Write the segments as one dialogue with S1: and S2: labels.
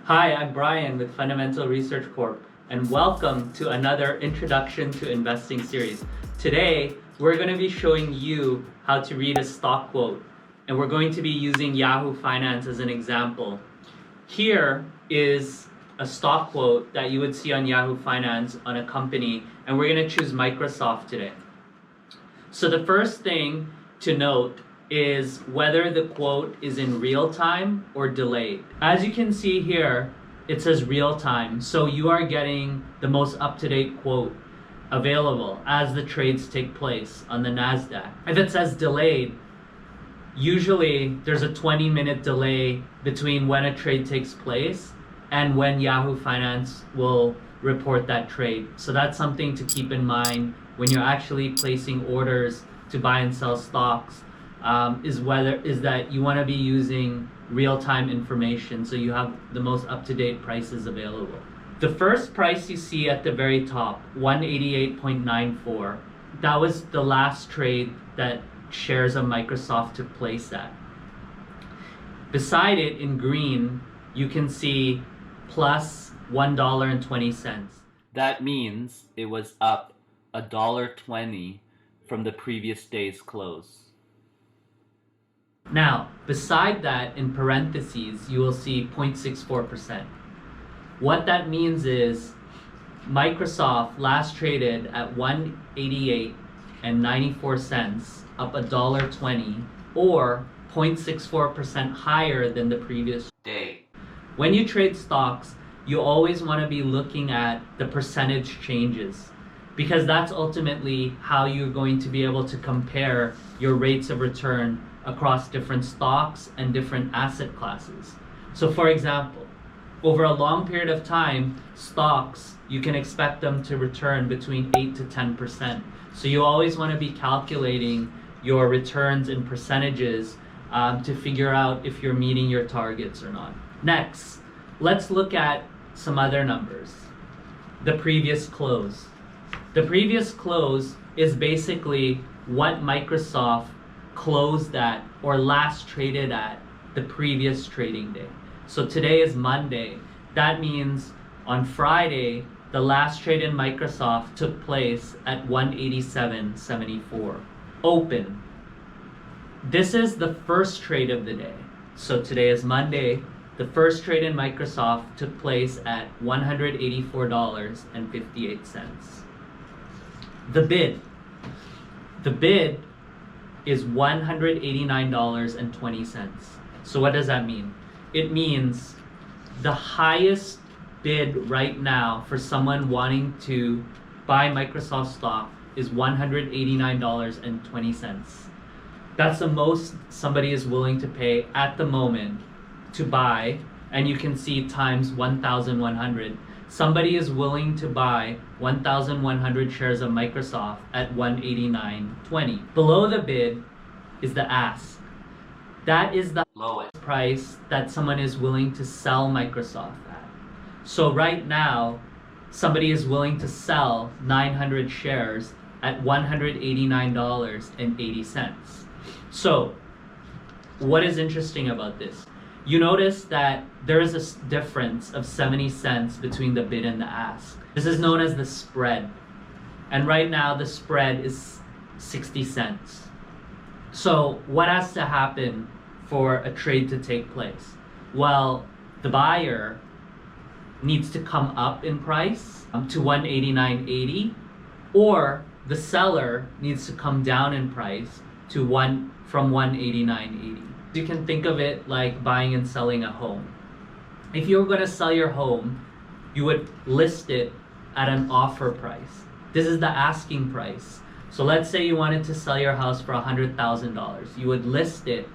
S1: Hi, I'm Brian with Fundamental Research Corp, and welcome to another Introduction to Investing series. Today, we're going to be showing you how to read a stock quote, and we're going to be using Yahoo Finance as an example. Here is a stock quote that you would see on Yahoo Finance on a company, and we're going to choose Microsoft today. So the first thing to note is whether the quote is in real time or delayed. As you can see here, it says real time, so you are getting the most up-to-date quote available as the trades take place on the NASDAQ. If it says delayed, usually there's a 20-minute delay between when a trade takes place and when Yahoo Finance will report that trade. So that's something to keep in mind when you're actually placing orders to buy and sell stocks. Is that you want to be using real-time information so you have the most up-to-date prices available. The first price you see at the very top, 188.94, that was the last trade that shares of Microsoft took place at. Beside it in green, you can see plus $1.20. That means it was up $1.20 from the previous day's close. Now, beside that, in parentheses, you will see 0.64%. What that means is Microsoft last traded at $188.94, up $1.20, or 0.64% higher than the previous day. When you trade stocks, you always want to be looking at the percentage changes, because that's ultimately how you're going to be able to compare your rates of return across different stocks and different asset classes. So for example, over a long period of time, stocks, you can expect them to return between 8 to 10%. So you always want to be calculating your returns in percentages to figure out if you're meeting your targets or not. Next, let's look at some other numbers. The previous close. The previous close is basically what Microsoft closed at or last traded at the previous trading day. So today is Monday. That means on Friday, the last trade in Microsoft took place at 187.74. Open. This is the first trade of the day. So today is Monday. The first trade in Microsoft took place at $184.58. The bid. The bid is $189.20. So what does that mean? It means the highest bid right now for someone wanting to buy Microsoft stock is $189.20. That's the most somebody is willing to pay at the moment to buy, and you can see times 1,100. Somebody is willing to buy 1,100 shares of Microsoft at $189.20. Below the bid is the ask. That is the lowest price that someone is willing to sell Microsoft at. So right now, somebody is willing to sell 900 shares at $189.80. So what is interesting about this? You notice that there is a difference of 70 cents between the bid and the ask. This is known as the spread. And right now the spread is 60 cents. So what has to happen for a trade to take place? Well, the buyer needs to come up in price to $189.80, or the seller needs to come down in price to from $189.80. You can think of it like buying and selling a home. If you were going to sell your home, you would list it at an offer price. This is the asking price. So let's say you wanted to sell your house for $100,000. You would list it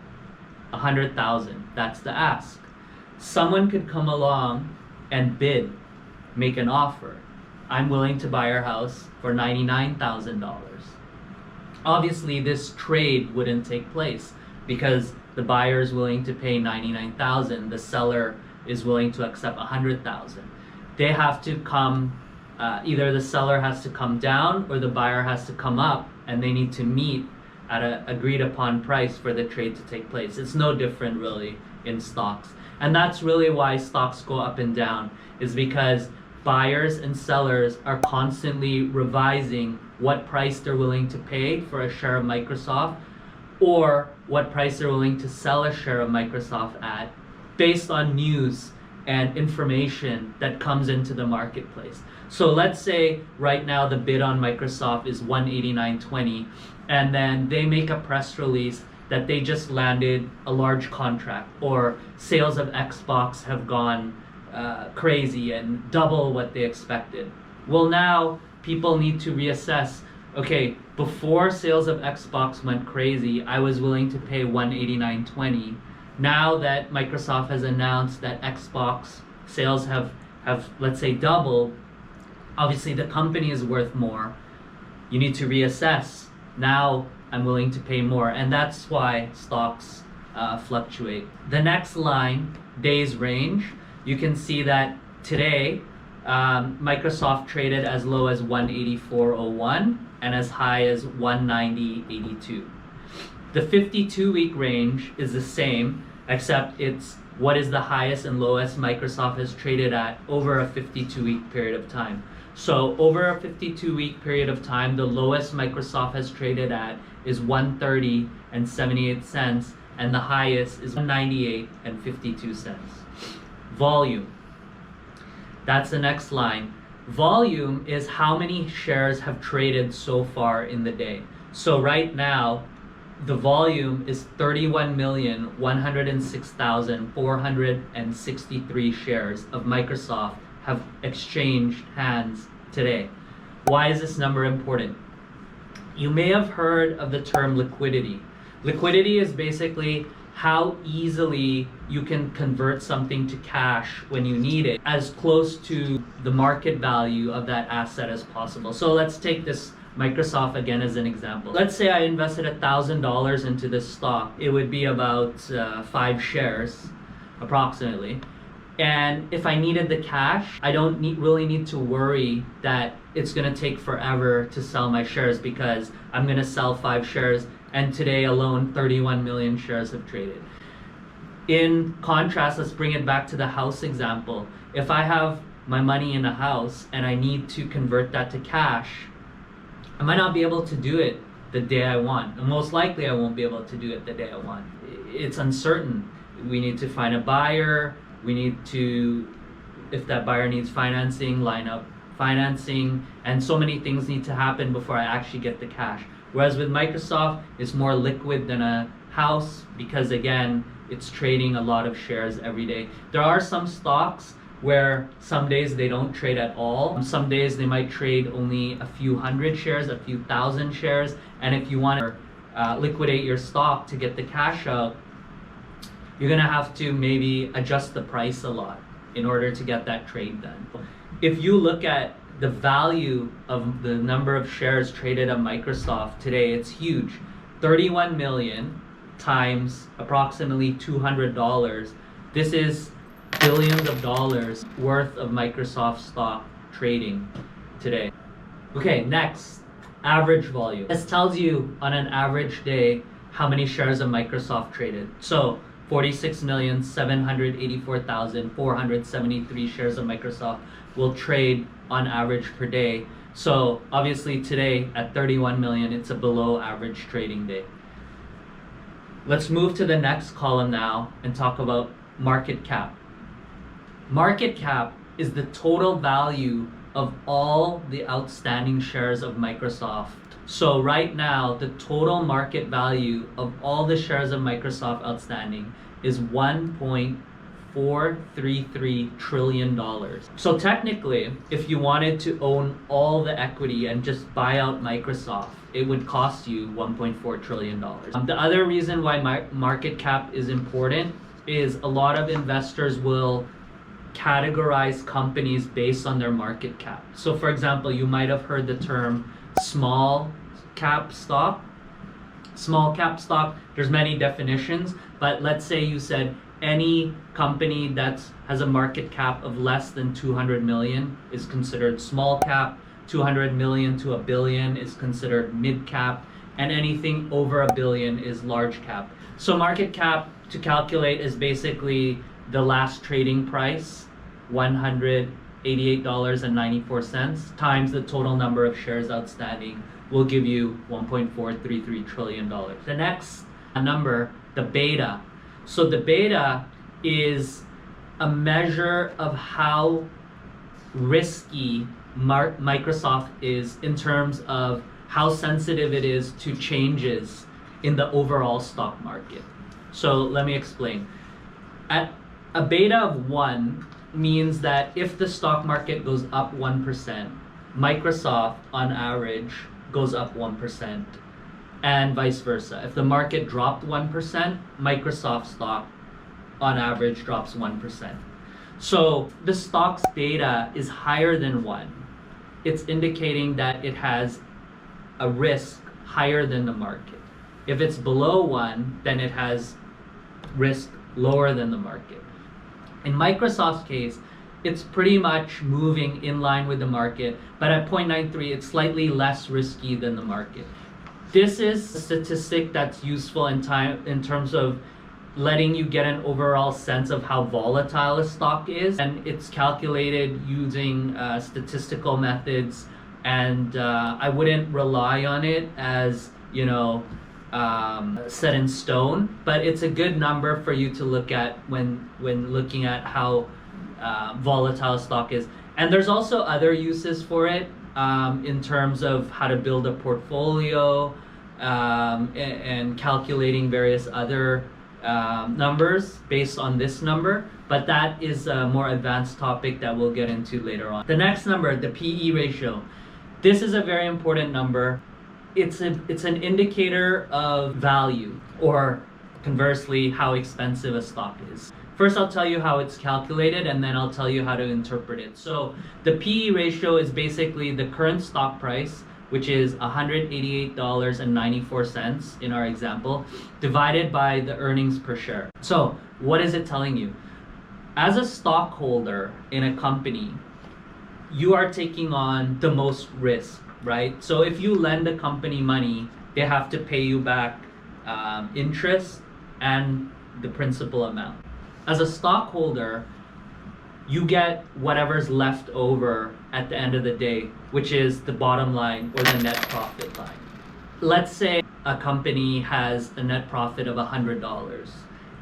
S1: $100,000. That's the ask. Someone could come along and bid, make an offer. I'm willing to buy your house for $99,000. Obviously, this trade wouldn't take place because the buyer is willing to pay $99,000. The seller is willing to accept $100,000. They have to come, either the seller has to come down or the buyer has to come up, and they need to meet at an agreed upon price for the trade to take place. It's no different really in stocks. And that's really why stocks go up and down, is because buyers and sellers are constantly revising what price they're willing to pay for a share of Microsoft, or what price they're willing to sell a share of Microsoft at, based on news and information that comes into the marketplace. So let's say right now the bid on Microsoft is $189.20, and then they make a press release that they just landed a large contract, or sales of Xbox have gone crazy and double what they expected. Well, now people need to reassess, okay, before sales of Xbox went crazy, I was willing to pay $189.20. Now that Microsoft has announced that Xbox sales have let's say doubled, obviously the company is worth more. You need to reassess. Now I'm willing to pay more, and that's why stocks fluctuate. The next line, days range, you can see that today Microsoft traded as low as 184.01 and as high as 190.82. The 52-week range is the same, except it's what is the highest and lowest Microsoft has traded at over a 52-week period of time. So over a 52-week period of time, the lowest Microsoft has traded at is 130.78, and the highest is 198.52. Volume. That's the next line. Volume is how many shares have traded so far in the day. So right now, the volume is 31,106,463 shares of Microsoft have exchanged hands today. Why is this number important? You may have heard of the term liquidity. Liquidity is basically how easily you can convert something to cash when you need it, as close to the market value of that asset as possible. So let's take this Microsoft again as an example. Let's say I invested $1,000 into this stock. It would be about 5 shares approximately. And if I needed the cash, I don't really need to worry that it's going to take forever to sell my shares, because I'm going to sell 5 shares, and today alone 31 million shares have traded. In contrast, let's bring it back to the house example. If I have my money in a house and I need to convert that to cash, I might not be able to do it the day I want. And most likely I won't be able to do it the day I want. It's uncertain. We need to find a buyer. We need to, if that buyer needs financing, line up financing, and so many things need to happen before I actually get the cash. Whereas with Microsoft, it's more liquid than a house, because again, it's trading a lot of shares every day. There are some stocks where some days they don't trade at all. Some days they might trade only a few hundred shares, a few thousand shares, and if you want to liquidate your stock to get the cash out, you're gonna have to maybe adjust the price a lot in order to get that trade done. If you look at the value of the number of shares traded at Microsoft today, it's huge. 31 million times approximately $200. This is billions of dollars worth of Microsoft stock trading today. Okay, next, average volume. This tells you on an average day how many shares of Microsoft traded. So 46,784,473 shares of Microsoft will trade on average per day. So obviously today at 31 million, it's a below average trading day. Let's move to the next column now and talk about market cap. Market cap is the total value of all the outstanding shares of Microsoft. So right now, the total market value of all the shares of Microsoft outstanding is $1.433 trillion. So technically, if you wanted to own all the equity and just buy out Microsoft, it would cost you $1.4 trillion. The other reason why market cap is important is a lot of investors will categorize companies based on their market cap. So for example, you might have heard the term small cap stock. Small cap stock, there's many definitions, but let's say you said any company that has a market cap of less than 200 million is considered small cap, 200 million to a billion is considered mid cap, and anything over a billion is large cap. So market cap to calculate is basically the last trading price, $188.94, times the total number of shares outstanding will give you $1.433 trillion. The next number, the beta. So the beta is a measure of how risky Microsoft is in terms of how sensitive it is to changes in the overall stock market. So let me explain. At a beta of 1 means that if the stock market goes up 1%, Microsoft on average goes up 1%, and vice versa. If the market dropped 1%, Microsoft stock on average drops 1%. So the stock's beta is higher than 1. It's indicating that it has a risk higher than the market. If it's below 1, then it has risk lower than the market. In Microsoft's case, it's pretty much moving in line with the market, but at 0.93, it's slightly less risky than the market. This is a statistic that's useful in terms of letting you get an overall sense of how volatile a stock is, and it's calculated using statistical methods, and I wouldn't rely on it as, set in stone, but it's a good number for you to look at when looking at how volatile stock is. And there's also other uses for it in terms of how to build a portfolio and calculating various other numbers based on this number, but that is a more advanced topic that we'll get into later on. The next number, the PE ratio. This is a very important number. It's an indicator of value, or conversely, how expensive a stock is. First, I'll tell you how it's calculated, and then I'll tell you how to interpret it. So the PE ratio is basically the current stock price, which is $188.94 in our example, divided by the earnings per share. So what is it telling you? As a stockholder in a company, you are taking on the most risk, right? So if you lend a company money, they have to pay you back interest and the principal amount. As a stockholder, you get whatever's left over at the end of the day, which is the bottom line or the net profit line. Let's say a company has a net profit of $100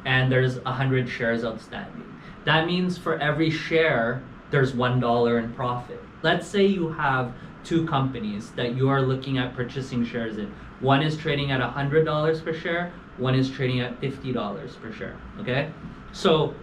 S1: and there's 100 shares outstanding. That means for every share, there's $1 in profit. Let's say you have two companies that you are looking at purchasing shares in. One is trading at $100 per share, one is trading at $50 per share, okay? So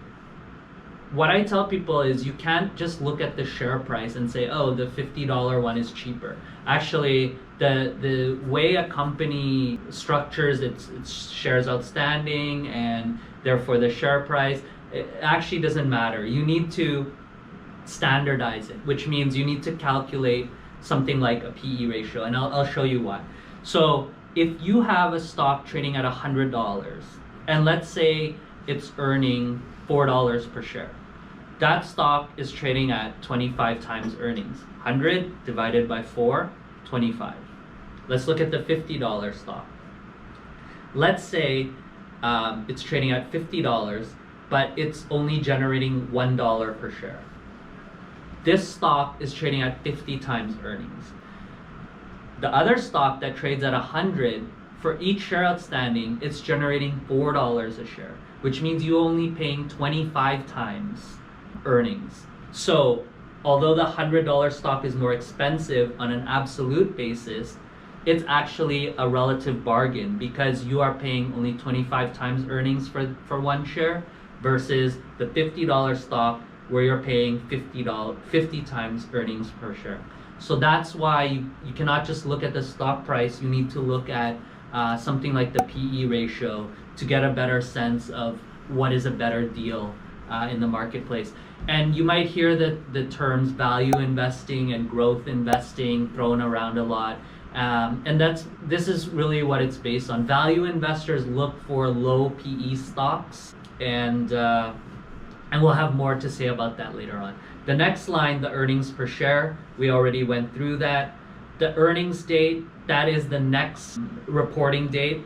S1: what I tell people is you can't just look at the share price and say, oh, the $50 one is cheaper. Actually, the way a company structures its shares outstanding and therefore the share price, it actually doesn't matter. You need to standardize it, which means you need to calculate something like a PE ratio, and I'll show you why. So if you have a stock trading at $100, and let's say it's earning $4 per share, that stock is trading at 25 times earnings. 100 divided by 4, 25. Let's look at the $50 stock. Let's say it's trading at $50, but it's only generating $1 per share. This stock is trading at 50 times earnings. The other stock that trades at 100, for each share outstanding, it's generating $4 a share, which means you're only paying 25 times earnings. So although the $100 stock is more expensive on an absolute basis, it's actually a relative bargain because you are paying only 25 times earnings for one share versus the $50 stock where you're paying 50 times earnings per share. So that's why you cannot just look at the stock price. You need to look at something like the PE ratio to get a better sense of what is a better deal in the marketplace. And you might hear the terms value investing and growth investing thrown around a lot. And this is really what it's based on. Value investors look for low PE stocks, and we'll have more to say about that later on. The next line, the earnings per share, we already went through that. The earnings date, that is the next reporting date.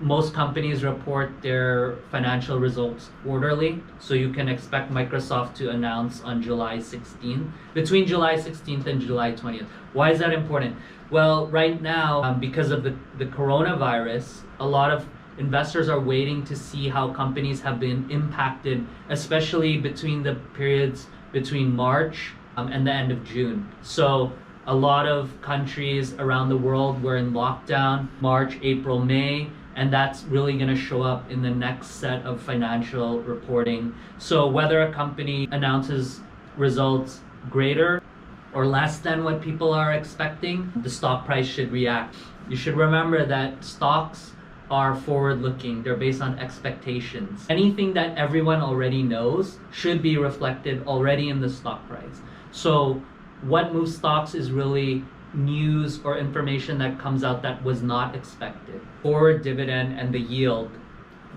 S1: most companies report their financial results quarterly, so you can expect Microsoft to announce on July 16th, between July 16th and July 20th. Why is that important? Well, right now, because of the coronavirus, a lot of investors are waiting to see how companies have been impacted, especially between the periods between March and the end of June. So a lot of countries around the world were in lockdown March, April, May, and that's really going to show up in the next set of financial reporting. So whether a company announces results greater or less than what people are expecting, the stock price should react. You should remember that stocks are forward-looking. They're based on expectations. Anything that everyone already knows should be reflected already in the stock price. So what moves stocks is really news or information that comes out that was not expected. Forward dividend and the yield.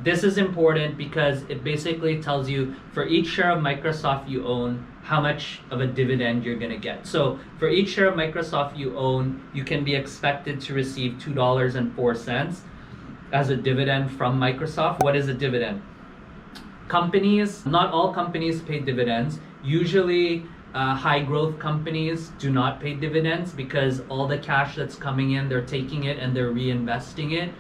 S1: This is important because it basically tells you for each share of Microsoft you own, how much of a dividend you're going to get. So for each share of Microsoft you own, you can be expected to receive $2.04 as a dividend from Microsoft. What is a dividend? Companies, not all companies pay dividends. Usually high growth companies do not pay dividends because all the cash that's coming in, they're taking it and they're reinvesting it.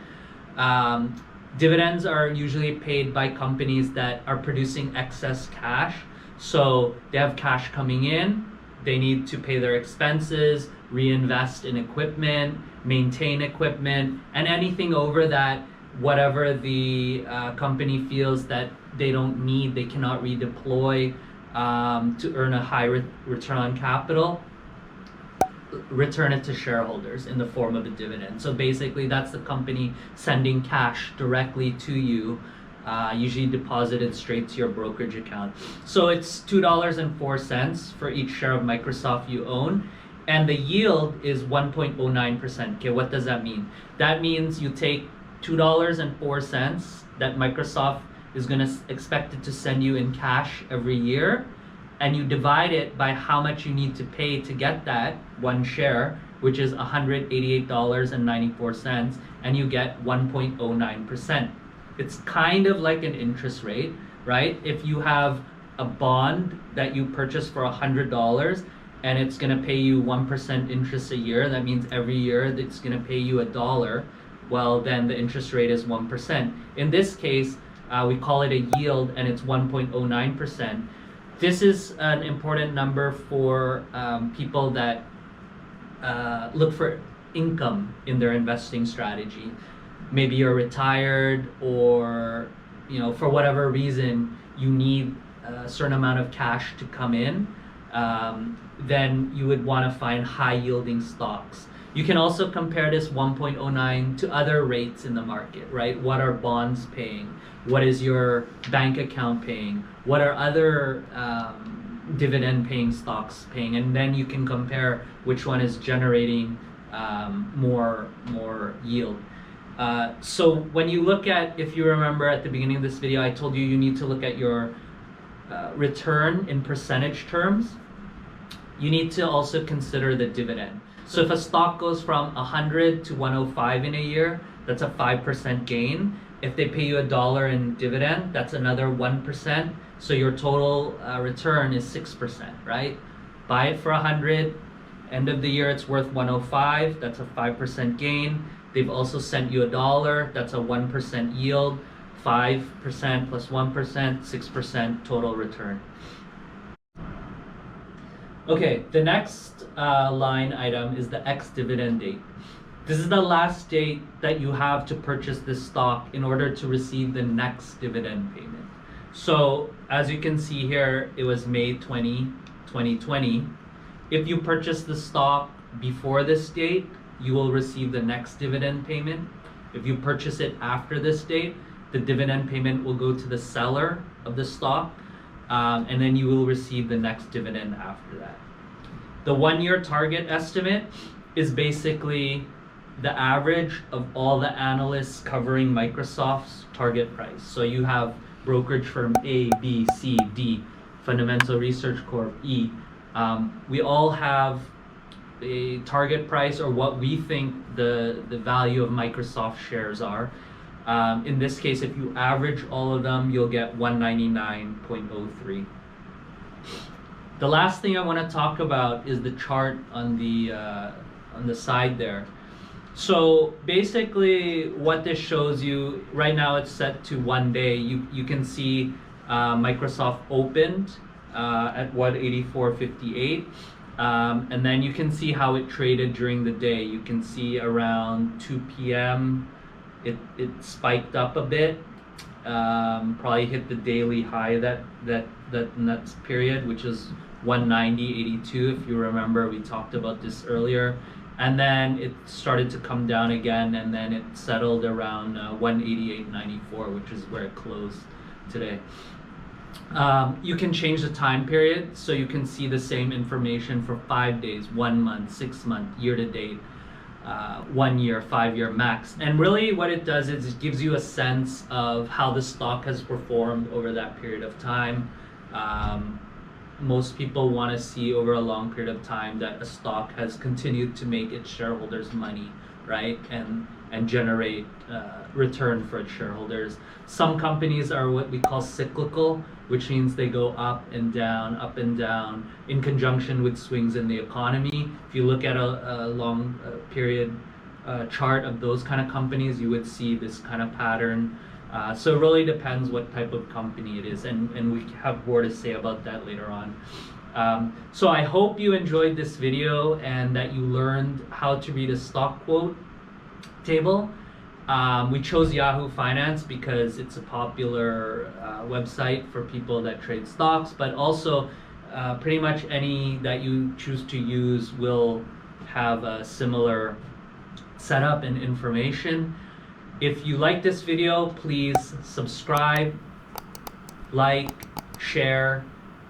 S1: Dividends are usually paid by companies that are producing excess cash. So they have cash coming in, they need to pay their expenses, reinvest in equipment, maintain equipment, and anything over that, whatever the company feels that they don't need, they cannot redeploy to earn a high return on capital, return it to shareholders in the form of a dividend. So basically that's the company sending cash directly to you, usually deposited straight to your brokerage account. So it's $2.04 for each share of Microsoft you own, and the yield is 1.09%. Okay, what does that mean? That means you take $2.04 that Microsoft is going to expected to send you in cash every year, and you divide it by how much you need to pay to get that one share, which is $188.94, and you get 1.09%. It's kind of like an interest rate, right? If you have a bond that you purchase for $100 and it's going to pay you 1% interest a year, that means every year it's going to pay you $1. Well, then the interest rate is 1%. In this case, we call it a yield, and it's 1.09%. This is an important number for people that look for income in their investing strategy. Maybe you're retired, or for whatever reason you need a certain amount of cash to come in. Then you would want to find high yielding stocks. You can also compare this 1.09 to other rates in the market, right? What are bonds paying? What is your bank account paying? What are other dividend paying stocks paying? And then you can compare which one is generating more yield. So when you look at, if you remember at the beginning of this video, I told you need to look at your return in percentage terms. You need to also consider the dividend. So if a stock goes from 100 to 105 in a year, that's a 5% gain. If they pay you $1 in dividend, that's another 1%. So your total return is 6%, right? Buy it for 100. End of the year, it's worth 105. That's a 5% gain. They've also sent you $1. That's a 1% yield. 5% plus 1%, 6% total return. Okay, the next line item is the ex-dividend date. This is the last date that you have to purchase this stock in order to receive the next dividend payment. So as you can see here, it was May 20, 2020. If you purchase the stock before this date, you will receive the next dividend payment. If you purchase it after this date, the dividend payment will go to the seller of the stock, and then you will receive the next dividend after that. The 1-year target estimate is basically the average of all the analysts covering Microsoft's target price. So you have brokerage firm A, B, C, D, Fundamental Research Corp, E. We all have a target price, or what we think the value of Microsoft shares are. In this case, if you average all of them, you'll get 199.03. The last thing I want to talk about is the chart on the side there. So basically what this shows you, right now it's set to 1 day. You can see Microsoft opened at 184.58, and then you can see how it traded during the day. You can see around 2 p.m. it spiked up a bit, probably hit the daily high that period, which is 190.82. If you remember, we talked about this earlier. And then it started to come down again, and then it settled around 188.94, which is where it closed today. You can change the time period, so you can see the same information for 5 days, 1 month, 6 month, year to date, 1 year, 5 year max. And really what it does is it gives you a sense of how the stock has performed over that period of time. Most people want to see over a long period of time that a stock has continued to make its shareholders money, right? And generate return for its shareholders. Some companies are what we call cyclical, which means they go up and down in conjunction with swings in the economy. If you look at a long period chart of those kind of companies, you would see this kind of pattern. So it really depends what type of company it is, and we have more to say about that later on. So I hope you enjoyed this video and that you learned how to read a stock quote table. We chose Yahoo Finance because it's a popular website for people that trade stocks, but also pretty much any that you choose to use will have a similar setup and information. If you like this video, please subscribe, like, share,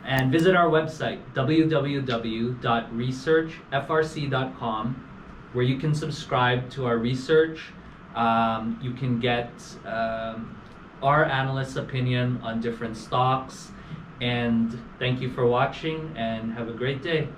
S1: and visit our website, www.researchfrc.com, where you can subscribe to our research. You can get our analyst's opinion on different stocks. And thank you for watching, and have a great day.